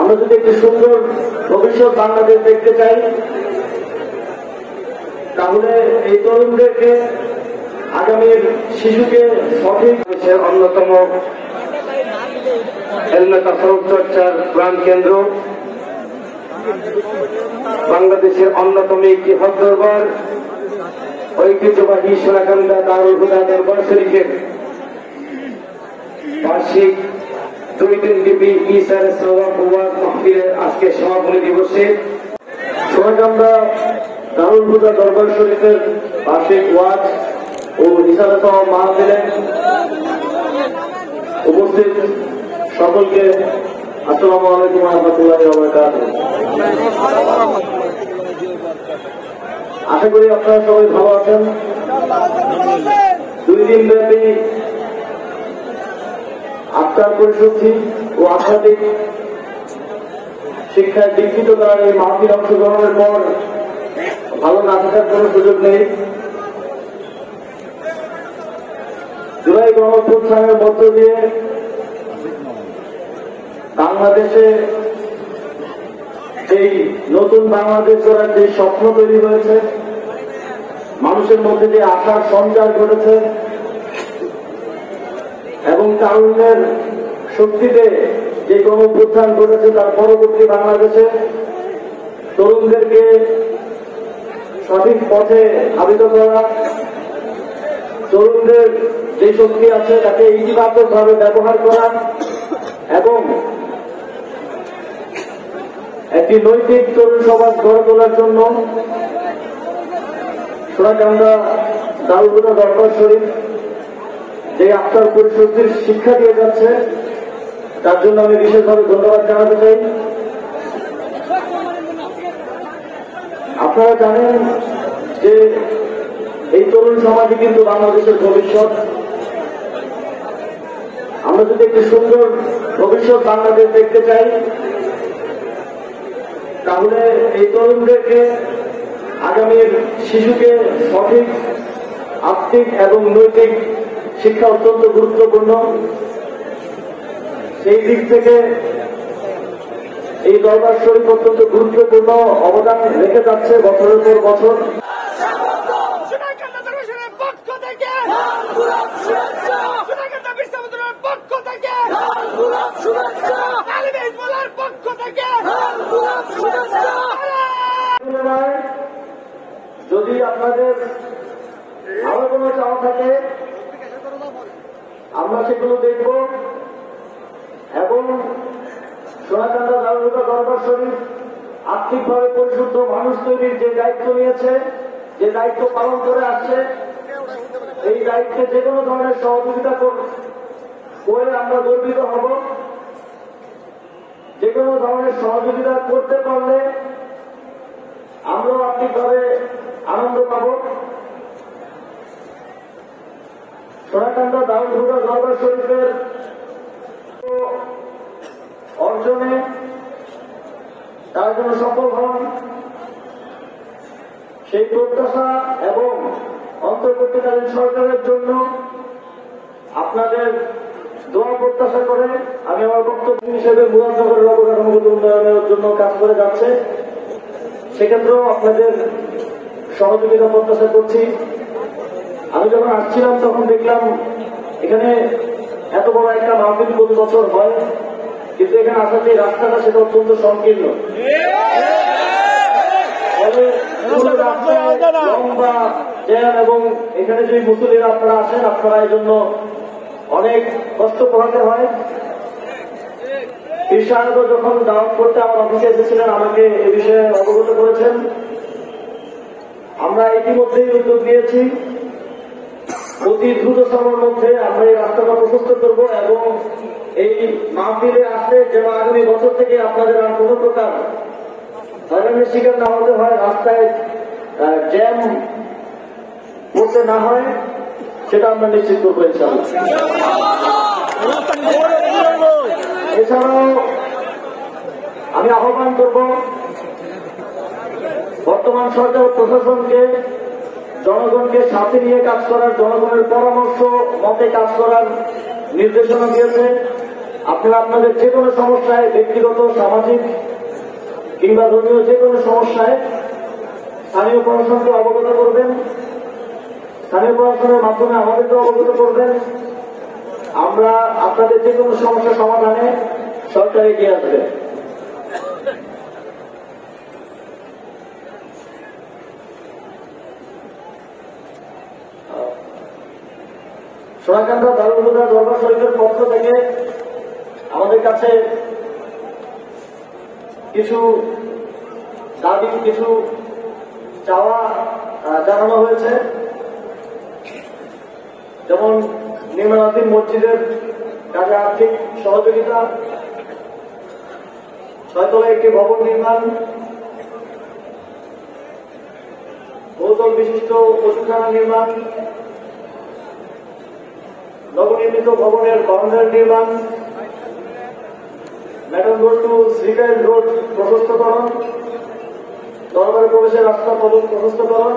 আমরা যদি একটি সুন্দর ভবিষ্যৎ বাংলাদেশ দেখতে চাই, তাহলে এই তরুণদেরকে, আগামীর শিশুকে সঠিক দেশের অন্যতম এলমে তাসাউফ চর্চার প্রাণকেন্দ্র, বাংলাদেশের অন্যতম একটি হজ দরবার, ঐতিহ্যবাহী সোনাকান্দা দারুল হুদা দরবার শরীফের বার্ষিক 2 দিনব্যাপী ইসার সওয়াব ওয়াজ মাহফিলের আজকে সমাপনী দিবসে সোনাকান্দা দারুল হুদা দরবার শরীফের বার্ষিক ওয়াজ ও ইসার সওয়াব মাহফিলে উপস্থিত সকলকে আসসালামু আলাইকুম ওয়া রাহমাতুল্লাহি ওয়া বারাকাতুহু। আশা করি আপনারা সবাই ভালো আছেন। 2 দিন ব্যাপী আফতার পরিশুদ্ধি ও আধ্যাত্মিক শিক্ষায় দীক্ষিত তার এই মাহফিল অংশগ্রহণের পর ভালো না থাকার কোন সুযোগ নেই। জুলাই গণঅভ্যুত্থানের মধ্য দিয়ে বাংলাদেশে এই নতুন বাংলাদেশ গড়ার যে স্বপ্ন তৈরি হয়েছে, মানুষের মধ্যে যে আশার সঞ্চার ঘটেছে এবং তারুণ্যের শক্তিতে যে গণঅভ্যুত্থান ঘটেছে, তার পরবর্তী বাংলাদেশে তরুণদেরকে সঠিক পথে ধাবিত করা, তরুণদের যে শক্তি আছে তাকে ইতিবাচকভাবে ব্যবহার করা এবং একটি নৈতিক তরুণ সমাজ গড়ে তোলার জন্য সোনাকান্দা দারুল হুদা দরবার শরীফ যে আফতার পরিশুদ্ধির শিক্ষা দিয়ে যাচ্ছে, তার জন্য আমি বিশেষভাবে ধন্যবাদ জানাতে চাই। আপনারা জানেন যে এই তরুণ সমাজই কিন্তু বাংলাদেশের ভবিষ্যৎ। আমরা যদি একটি সুন্দর ভবিষ্যৎ বাংলাদেশ দেখতে চাই, তাহলে এই তরুণদেরকে, আগামীর শিশুকে সঠিক আত্মিক এবং নৈতিক শিক্ষা অত্যন্ত গুরুত্বপূর্ণ। সেই দিক থেকে এই দরবার শরীফ অত্যন্ত গুরুত্বপূর্ণ অবদান রেখে যাচ্ছে বছরের পর বছর। যদি আপনাদের আরো কোনো চাওয়া থাকে, আমরা সেগুলো দেখব এবং সোনাকান্দা দারুল হুদা দরবার শরীফ আর্থিকভাবে পরিশুদ্ধ মানুষ তৈরির যে দায়িত্ব নিয়েছে, যে দায়িত্ব পালন করে আসছে, এই দায়িত্বে যে কোনো ধরনের সহযোগিতা করে আমরা গর্বিত হব। যে কোনো ধরনের সহযোগিতা করতে পারলে আমরাও আর্থিকভাবে আনন্দ পাব। সোনাকান্দা দারুল হুদা দরবার শরীফের অর্জনে তার জন্য সফল হন, সেই প্রত্যাশা এবং অন্তর্বর্তীকালীন সরকারের জন্য আপনাদের দোয়া প্রত্যাশা করে আমি আমার বক্তব্য হিসেবে মুরাদনগরের অবকাঠামোগত উন্নয়নের জন্য কাজ করে যাচ্ছে, সেক্ষেত্রেও আপনাদের সহযোগিতা প্রত্যাশা করছি। আমি যখন আসছিলাম তখন দেখলাম এখানে এত বড় একটা মাহফিল প্রতি বছর হয়, কিন্তু এখানে আসার যে রাস্তাটা সেটা অত্যন্ত সংকীর্ণ, লম্বা জ্যাম, এবং এখানে যে মুসল্লিরা আপনারা আসেন, আপনারা এই জন্য অনেক কষ্ট পোহাতে হয়। পীর সাহেব যখন দাওয়াত করতে আমার অফিসে এসেছিলেন, আমাকে এ বিষয়ে অবগত করেছেন। আমরা ইতিমধ্যেই উদ্যোগ নিয়েছি, অতি দ্রুত সময়ের মধ্যে আমরা এই রাস্তাটা প্রশস্ত করব এবং এই মাহফিলে আসলে যেন আগামী বছর থেকে আপনাদের আর কোনো প্রকার হয়রানির শিকার না হতে হয়, রাস্তায় জ্যাম করতে না হয়, সেটা আমরা নিশ্চিত করবো ইনশাআল্লাহ। এছাড়াও আমি আহ্বান করব বর্তমান সরকার প্রশাসনকে, জনগণকে সাথে নিয়ে কাজ করার, জনগণের পরামর্শ মতে কাজ করার নির্দেশনা দিয়েছে। আপনারা আপনাদের যে কোনো সমস্যায়, ব্যক্তিগত, সামাজিক কিংবা ধর্মীয় যে কোনো সমস্যায় স্থানীয় প্রশাসনকে অবগত করবেন। স্থানীয় প্রশাসনের মাধ্যমে আমাদেরকে অবগত করবেন। আমরা আপনাদের যে কোনো সমস্যা সমাধানে সরকার এগিয়ে আসবে। সোনাকান্দা দারুল হুদা দরবার শরীফের পক্ষ থেকে আমাদের কাছে কিছু দাবি, কিছু চাওয়া জানানো হয়েছে। যেমন নির্মাণাধীন মসজিদের কাজে আর্থিক সহযোগিতা, 6 তলায় একটি ভবন নির্মাণ, বহুতল বিশিষ্ট ওষুধখানা নির্মাণ, নবনির্মিত ভবনের বাউন্ডারি নির্মাণ, madam road to Srikail road প্রশস্তকরণ, দরবারে প্রবেশের রাস্তা প্রশস্তকরণ,